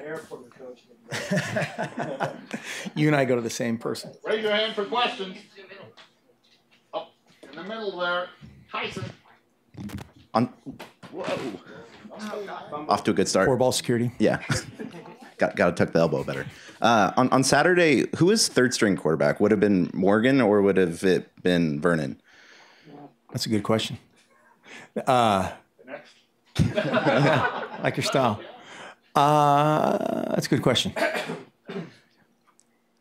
airport coach. You and I go to the same person. Raise your hand for questions. Up in the middle there, Tyson. Whoa. Off to a good start. Four ball security. Yeah. Got to tuck the elbow better. On Saturday, who was third string quarterback? Would have been Morgan or would have it been Vernon? That's a good question. Next. Like your style. That's a good question.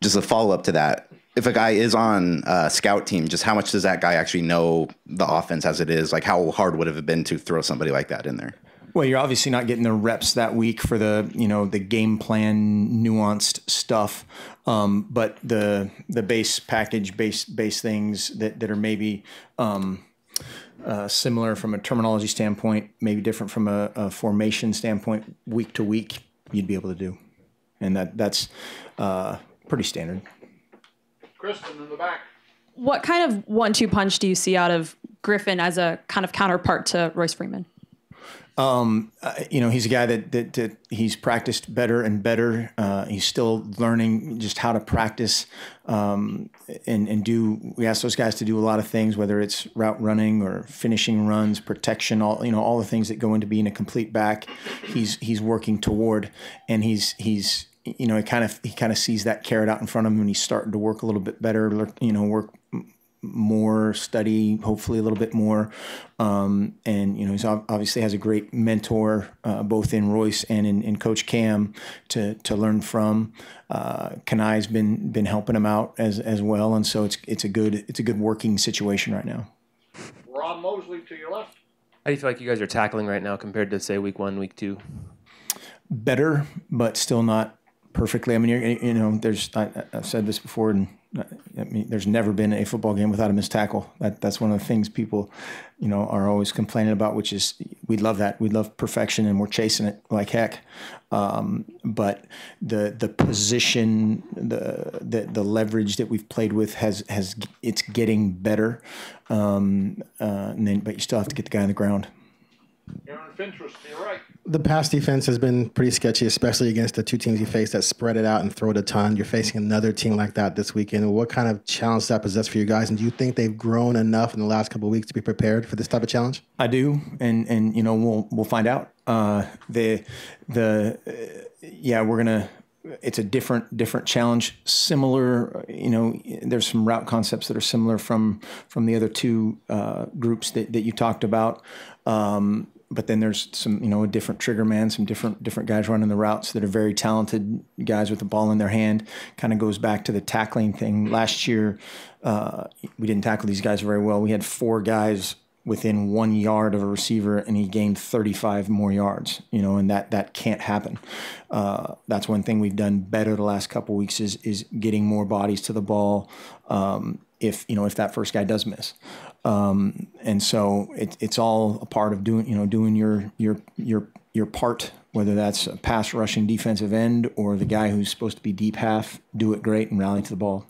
Just a follow-up to that. If a guy is on a scout team, just how much does that guy actually know the offense as it is? Like, how hard would it have been to throw somebody like that in there? Well, you're obviously not getting the reps that week for the game plan nuanced stuff, but the base package, base things that are maybe similar from a terminology standpoint, maybe different from a formation standpoint, week to week, you'd be able to do, and that's pretty standard. Kristen in the back. What kind of 1-2 punch do you see out of Griffin as a kind of counterpart to Royce Freeman? He's a guy that he's practiced better and better. He's still learning just how to practice and do. We ask those guys to do a lot of things, whether it's route running or finishing runs, protection, all the things that go into being a complete back. He's working toward, and he kind of sees that carrot out in front of him, and he's starting to work a little bit better. Work more, study, hopefully a little bit more. And he's obviously has a great mentor, both in Royce and in Coach Cam to learn from. Kanai's been helping him out as well. And so it's a good working situation right now. Rob Mosley to your left. How do you feel like you guys are tackling right now compared to, say, week 1, week 2? Better, but still not perfectly. I mean, I've said this before, and there's never been a football game without a missed tackle. That's one of the things people, are always complaining about, which is we love that. We love perfection, and we're chasing it like heck. But the position, the leverage that we've played with it's getting better. But you still have to get the guy on the ground. Aaron Fintress to your right. The pass defense has been pretty sketchy, especially against the two teams you face that spread it out and throw it a ton. You're facing another team like that this weekend. What kind of challenge does that possess for you guys? And do you think they've grown enough in the last couple of weeks to be prepared for this type of challenge? I do, and we'll find out. We're gonna. It's a different challenge. Similar, there's some route concepts that are similar from the other two groups that you talked about. But then there's some, a different trigger man, some different guys running the routes that are very talented guys with the ball in their hand. Kind of goes back to the tackling thing. Last year, we didn't tackle these guys very well. We had 4 guys within 1 yard of a receiver, and he gained 35 more yards, and that can't happen. That's one thing we've done better the last couple of weeks is getting more bodies to the ball. If that first guy does miss. And so it's all a part of doing your part, whether that's a pass rushing defensive end or the guy who's supposed to be deep half, do it great and rally to the ball.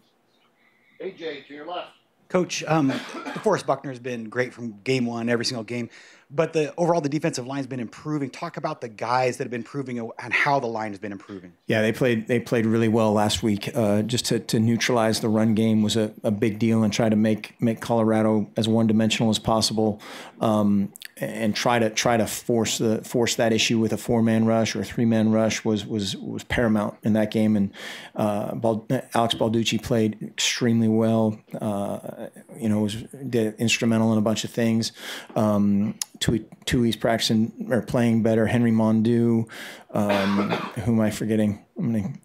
AJ to your left. Coach, DeForest Buckner has been great from game 1, every single game. But the defensive line has been improving. Talk about the guys that have been improving and how the line has been improving. Yeah, they played really well last week. Just to neutralize the run game was a big deal, and try to make Colorado as one-dimensional as possible, and try to force that issue with a 4-man rush or a 3-man rush was paramount in that game. And Alex Balducci played extremely well. Did instrumental in a bunch of things. Tui's practicing or playing better. Henry Mondu, who am I forgetting? I'm going to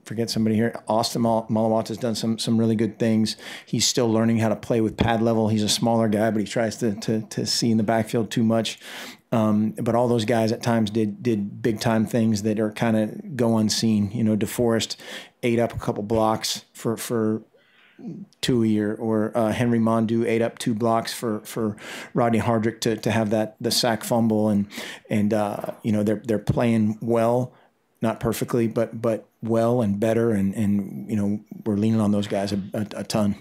forget somebody here. Austin Malawat has done some really good things. He's still learning how to play with pad level. He's a smaller guy, but he tries to see in the backfield too much. But all those guys at times did big time things that are kind of go unseen. DeForest ate up a couple blocks for Tui or Henry Mondu ate up 2 blocks for Rodney Hardrick to have the sack fumble, and they're playing well, not perfectly, but well and better, and we're leaning on those guys a ton.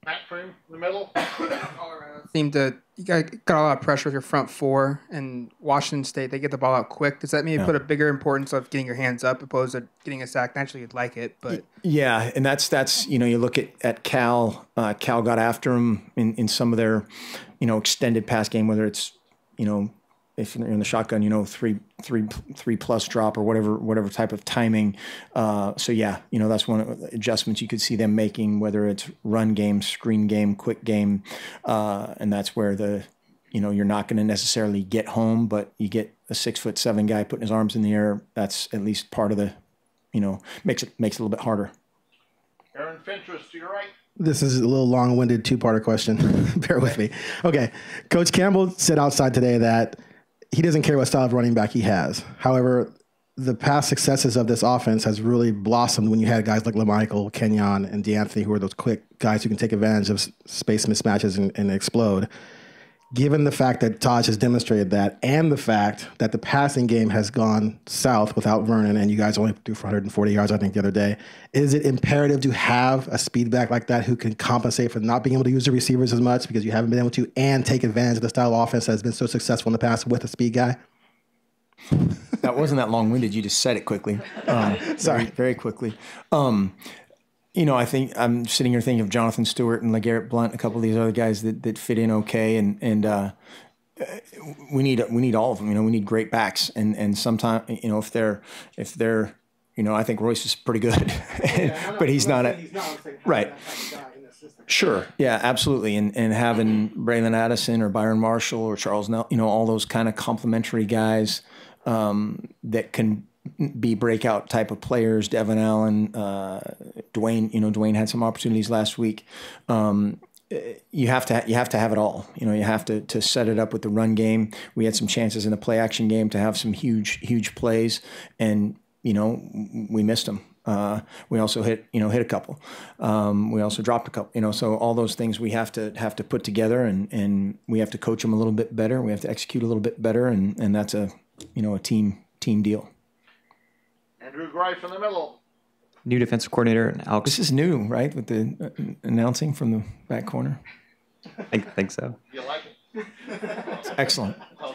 Back frame in the middle. You got a lot of pressure with your front four, and Washington State, they get the ball out quick. Does that maybe put a bigger importance of getting your hands up opposed to getting a sack? Naturally, you'd like it, but yeah, and that's you look at Cal. Cal got after him in some of their extended pass game, whether it's if you're in the shotgun, three plus drop or whatever type of timing. So yeah, that's one of the adjustments you could see them making, whether it's run game, screen game, quick game, and that's where you're not going to necessarily get home, but you get a 6'7" guy putting his arms in the air. That's at least part of the, makes it a little bit harder. Aaron Fentress to your right. This is a little long-winded two-parter question. Bear with me. Okay. Coach Campbell said outside today that he doesn't care what style of running back he has. However, the past successes of this offense has really blossomed when you had guys like LaMichael, Kenyon, and DeAnthony, who are those quick guys who can take advantage of space mismatches and explode. Given the fact that Taj has demonstrated that, and the fact that the passing game has gone south without Vernon, and you guys only threw for 140 yards, I think, the other day, is it imperative to have a speed back like that who can compensate for not being able to use the receivers as much because you haven't been able to, and take advantage of the style of offense that has been so successful in the past with a speed guy? That wasn't that long-winded. You just said it quickly. Sorry. Very quickly. I think I'm sitting here thinking of Jonathan Stewart and LeGarrette Blount, a couple of these other guys that fit in okay, and we need all of them. We need great backs, and sometimes if they're I think Royce is pretty good, but he's not right. Sure, yeah, absolutely, and having Braylon Addison or Byron Marshall or Charles Nell, all those kind of complementary guys that can be breakout type of players. Devin Allen, Dwayne. Dwayne had some opportunities last week. You have to have it all. You have to set it up with the run game. We had some chances in the play action game to have some huge plays, and we missed them. We also hit a couple. We also dropped a couple. So all those things we have to put together, and we have to coach them a little bit better. We have to execute a little bit better, and that's a team deal. Andrew Greif in the middle. New defensive coordinator, Alex. This is new, right? With the announcing from the back corner. I think so. You like it? It's excellent. Okay.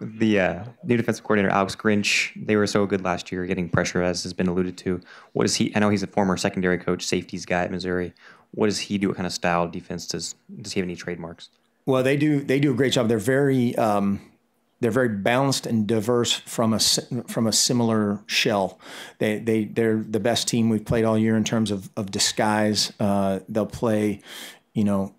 The new defensive coordinator, Alex Grinch, they were so good last year, getting pressure, as has been alluded to. What is he? I know he's a former secondary coach, safeties guy at Missouri. What does he do? What kind of style defense does he have any trademarks? Well, they do a great job. They're very balanced and diverse from a similar shell. They're the best team we've played all year in terms of disguise. They'll play,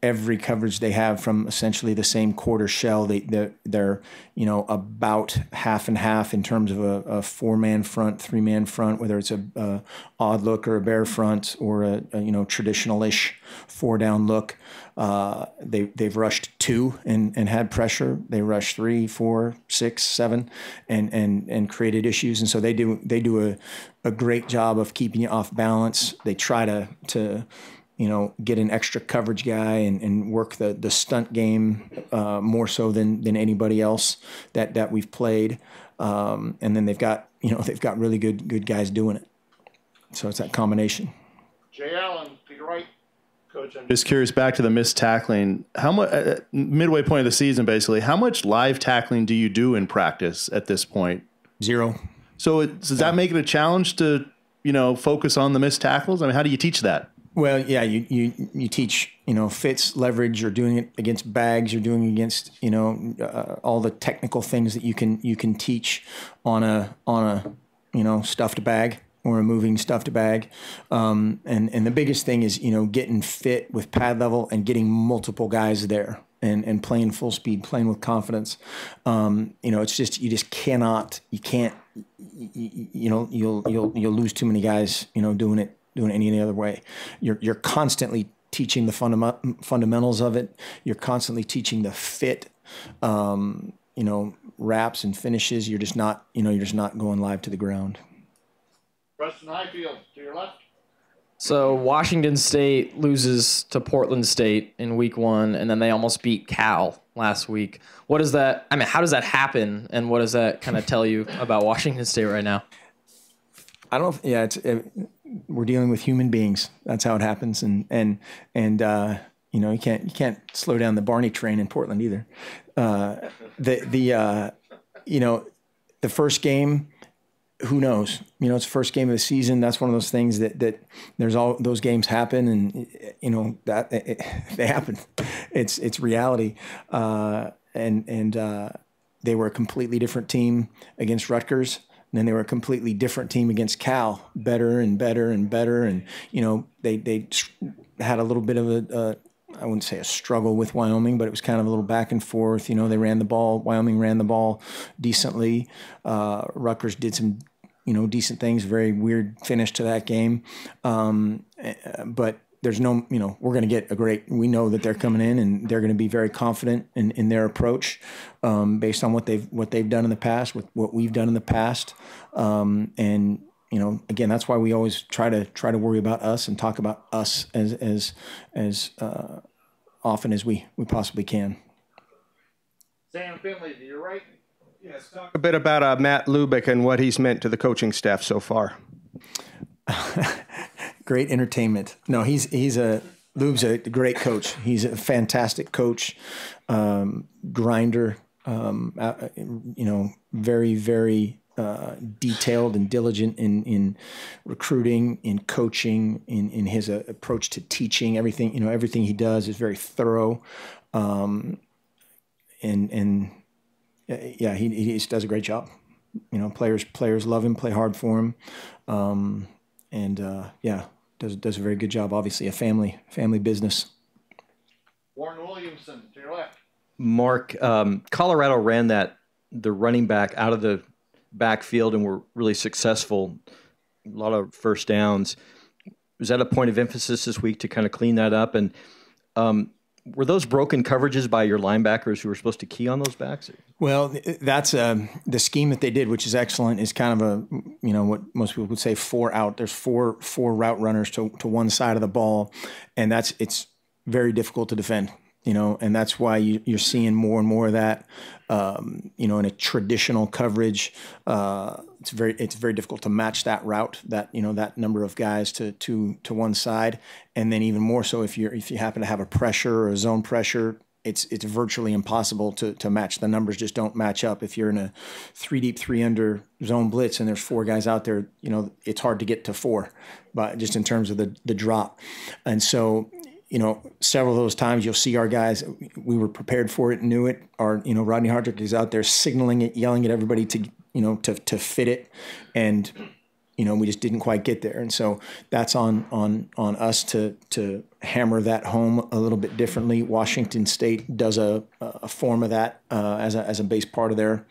every coverage they have from essentially the same quarter shell. They're about half and half in terms of a 4-man front, 3-man front, whether it's a odd look or a bear front or a traditional-ish 4-down look. They've rushed 2 and had pressure. They rushed 3, 4, 6, 7 and created issues. And so they do a great job of keeping you off balance. They try to get an extra coverage guy and work the stunt game more so than anybody else that we've played. And then they've got really good guys doing it. So it's that combination. Jay Allen to your right. Coach, I'm just curious, back to the missed tackling. How much midway point of the season, basically, how much live tackling do you do in practice at this point? 0. So does that make it a challenge to focus on the missed tackles? I mean, how do you teach that? Well, yeah, you teach fits, leverage. You're doing it against bags. You're doing it against all the technical things that you can teach on a stuffed bag or a moving stuffed bag. And the biggest thing is getting fit with pad level and getting multiple guys there and playing full speed, playing with confidence. It's just you can't you'll lose too many guys doing it any other way. You're constantly teaching the fundamentals of it. You're constantly teaching the fit, wraps and finishes. You're just not going live to the ground. Preston Highfield to your left. So Washington State loses to Portland State in week 1, and then they almost beat Cal last week. What is that? I mean, how does that happen? And what does that kind of tell you about Washington State right now? I don't. Yeah, we're dealing with human beings. That's how it happens, and You can't slow down the Barney train in Portland either. The first game, who knows? It's the first game of the season. That's one of those things that there's all those games happen, and they happen. It's reality. They were a completely different team against Rutgers. And then they were a completely different team against Cal, better and better and better. And, they had a little bit of I wouldn't say a struggle with Wyoming, but it was kind of a little back and forth. They ran the ball. Wyoming ran the ball decently. Rutgers did some, decent things. Very weird finish to that game. But there's no, we're going to get we know that they're coming in and they're going to be very confident in their approach based on what they've done in the past, with what we've done in the past. And, again, that's why we always try to worry about us and talk about us as often as we possibly can. Sam Finley, to your right. Yes, talk a bit about Matt Lubick and what he's meant to the coaching staff so far. Great entertainment. No, Lube's a great coach. He's a fantastic coach, grinder, very, very detailed and diligent in recruiting, in coaching, in his approach to teaching. Everything he does is very thorough. He just does a great job. Players love him, play hard for him. Does a very good job. Obviously, a family business. Warren Williamson, to your left. Mark, Colorado ran the running back out of the backfield and were really successful. A lot of first downs. Was that a point of emphasis this week to kind of clean that up? And were those broken coverages by your linebackers who were supposed to key on those backs? Well, that's the scheme that they did, which is excellent, is kind of what most people would say 4 out. There's four route runners to one side of the ball, and it's very difficult to defend. And that's why you're seeing more and more of that. In a traditional coverage, it's very difficult to match that route, that number of guys to one side, and then even more so if you happen to have a pressure or a zone pressure, it's virtually impossible to match. The numbers just don't match up. If you're in a 3 deep, 3 under zone blitz and there's 4 guys out there, it's hard to get to 4, but just in terms of the drop, and so. Several of those times you'll see our guys, we were prepared for it, knew it. Rodney Hardrick is out there signaling it, yelling at everybody to fit it. And, we just didn't quite get there. And so that's on us to hammer that home a little bit differently. Washington State does a form of that as a base part of their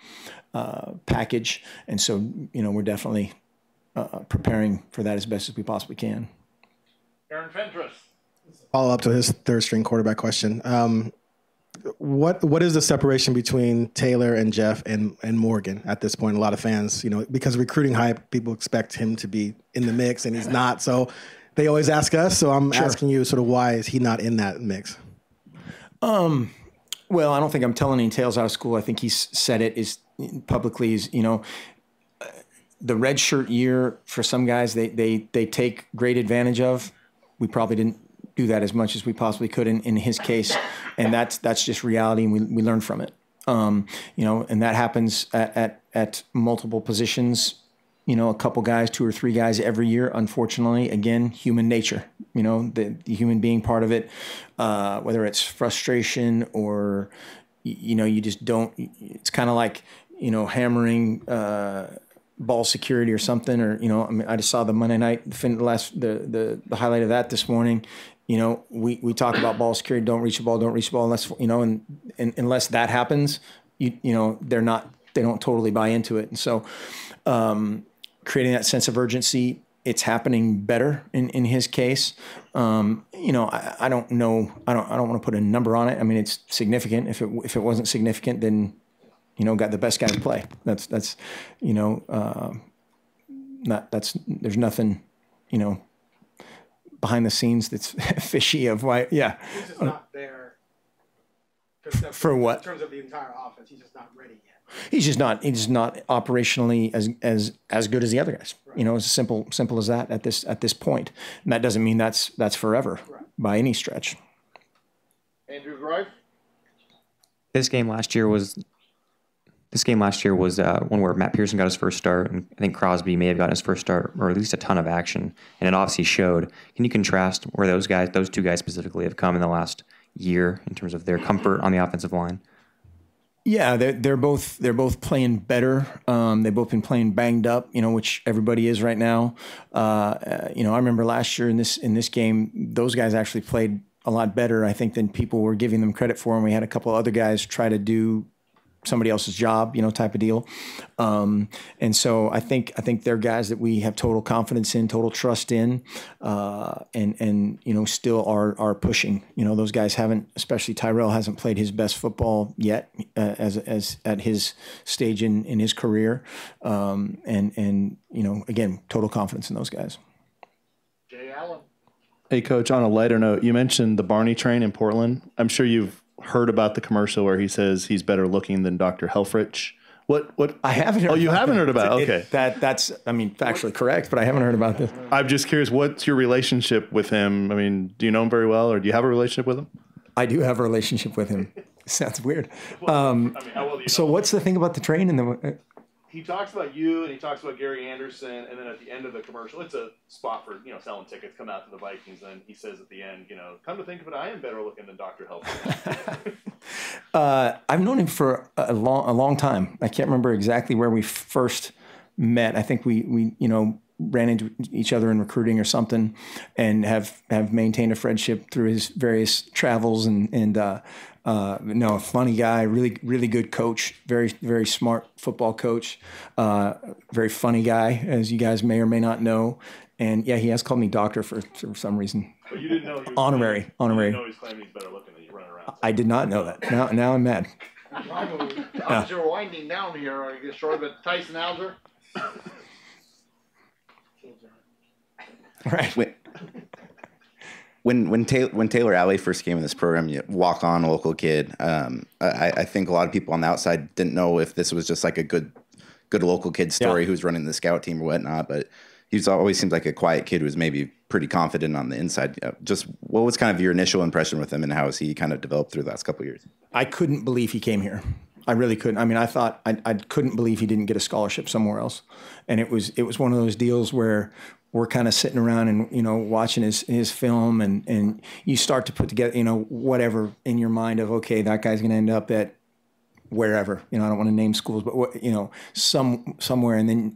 package. And so, we're definitely preparing for that as best as we possibly can. Aaron Fentress. Follow up to his third string quarterback question. What is the separation between Taylor and Jeff and Morgan at this point? A lot of fans, because recruiting hype, people expect him to be in the mix and he's not. So they always ask us. So I'm asking you sort of why is he not in that mix? Well, I don't think I'm telling any tales out of school. I think he's said it publicly the red shirt year for some guys, they take great advantage of. We probably didn't do that as much as we possibly could in his case, and that's just reality, and we learn from it. And that happens at multiple positions. A couple guys, 2 or 3 guys every year. Unfortunately, again, human nature. The human being part of it, whether it's frustration or you just don't. It's kind of like hammering. Ball security or something, or I just saw the Monday night the highlight of that this morning. We talk about ball security, don't reach the ball unless and unless that happens, they don't totally buy into it. And so creating that sense of urgency, it's happening better in his case. I don't know. I don't want to put a number on it. I mean, it's significant. If it wasn't significant, then got the best guy to play. There's nothing, behind the scenes that's fishy of why. Yeah. He's just not there. For what? In terms of the entire offense, he's just not ready yet. He's just not operationally as good as the other guys. Right. It's simple as that at this point. And that doesn't mean that's forever by any stretch. Andrew Greif. This game last year was one where Matt Pearson got his first start, and I think Crosby may have gotten his first start, or at least a ton of action, and it obviously showed. Can you contrast where those two guys specifically, have come in the last year in terms of their comfort on the offensive line? Yeah, they're both playing better. They've both been playing banged up, which everybody is right now. I remember last year in this game, those guys actually played a lot better, I think, than people were giving them credit for. And we had a couple other guys try to do somebody else's job, type of deal. And so I think they're guys that we have total confidence in, total trust in, and still are pushing. Those guys haven't, especially Tyrell, hasn't played his best football yet as at his stage in his career. Again, total confidence in those guys. Jay Allen. Hey, Coach, on a lighter note, you mentioned the Barney train in Portland. I'm sure you've heard about the commercial where he says he's better looking than Dr. Helfrich. What? I haven't heard. Oh, you haven't heard about it? Okay. That's factually correct, but I haven't heard about this. I'm just curious, what's your relationship with him? I mean, do you know him very well, or do you have a relationship with him? I do have a relationship with him. Sounds weird. How well do you so know what's the thing about the train and the? He talks about you, and he talks about Gary Anderson, and then at the end of the commercial, it's a spot for selling tickets, come out to the Vikings, and he says at the end, come to think of it, I am better looking than Dr. Helfrich. I've known him for a long time. I can't remember exactly where we first met. I think we ran into each other in recruiting or something, and have maintained a friendship through his various travels and a funny guy, really good coach, very, very smart football coach, very funny guy, as you guys may or may not know. And yeah, he has called me doctor for some reason. But you didn't know he was honorary. You didn't know he's claiming he's better looking than you running around. I did not know that. Now I'm mad. As you're winding down here, are you get short of it? Tyson Alger. Right. When Taylor Alley first came in this program, you walk on local kid. I think a lot of people on the outside didn't know if this was just like a good local kid story who's running the scout team or whatnot. But he's always seemed like a quiet kid who was maybe pretty confident on the inside. Just what was kind of your initial impression with him, and how has he kind of developed through the last couple of years? I couldn't believe he came here. I really couldn't. I mean, I thought I couldn't believe he didn't get a scholarship somewhere else. And it was one of those deals where we're kind of sitting around and, watching his film and you start to put together, whatever in your mind of, okay, that guy's going to end up at wherever, I don't want to name schools, but somewhere. And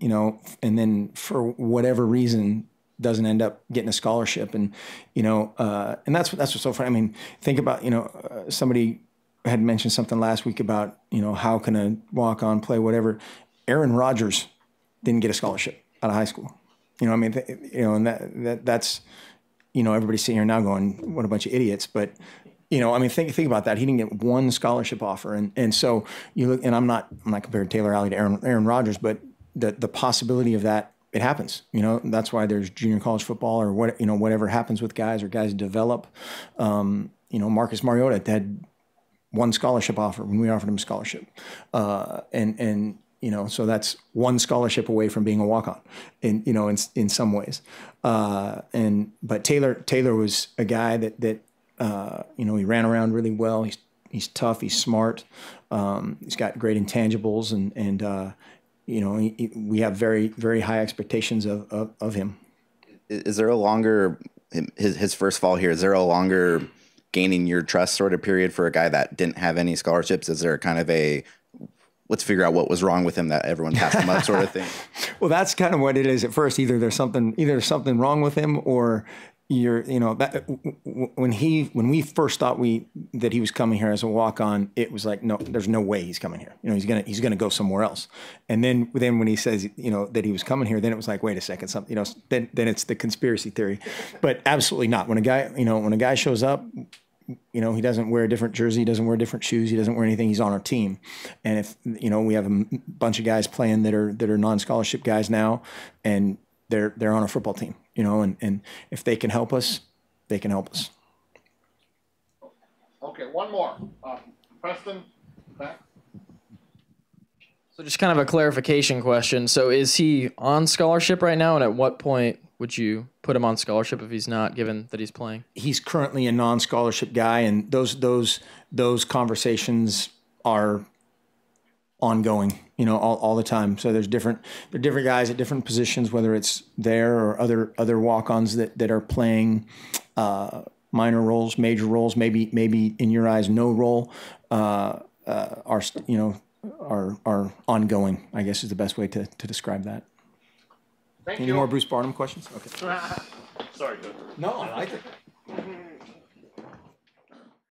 then, for whatever reason doesn't end up getting a scholarship. And, and that's what's so funny. I mean, think about, somebody had mentioned something last week about, how can a walk-on play, whatever. Aaron Rodgers didn't get a scholarship out of high school. And that's, everybody's sitting here now going, what a bunch of idiots. But, think about that. He didn't get one scholarship offer. And so you look, and I'm not comparing Taylor Alley to Aaron Rodgers, but the possibility of that, it happens. That's why there's junior college football or whatever happens with guys or guys develop. Marcus Mariota had one scholarship offer when we offered him a scholarship. So that's one scholarship away from being a walk-on in some ways. But Taylor was a guy that he ran around really well. He's tough. He's smart. He's got great intangibles and we have very, very high expectations of him. Is there a longer, his first fall here, is there a longer gaining your trust sort of period for a guy that didn't have any scholarships? Is there kind of a, let's figure out what was wrong with him that everyone passed him up sort of thing? Well, that's kind of what it is at first. Either there's something wrong with him, or that when we first thought that he was coming here as a walk-on, it was like, no, there's no way he's coming here. He's gonna go somewhere else. And then when he says, that he was coming here, then it was like, wait a second, something, then it's the conspiracy theory. But absolutely not. When a guy shows up, he doesn't wear a different jersey, he doesn't wear different shoes, he doesn't wear anything. He's on our team. And if we have a bunch of guys playing that are non-scholarship guys now, and they're on our football team, and if they can help us, they can help us. Okay, one more. Preston, back. So just kind of a clarification question. So is he on scholarship right now, and at what point would you put him on scholarship if he's not, given that he's playing? He's currently a non-scholarship guy, and those conversations are ongoing, all the time. So there are different guys at different positions, whether it's there or other walk-ons that are playing minor roles, major roles, maybe in your eyes no role, are ongoing, I guess is the best way to describe that. Thank Any you. more Bruce Barnum questions? Okay. Sorry, Coach. No, I like it.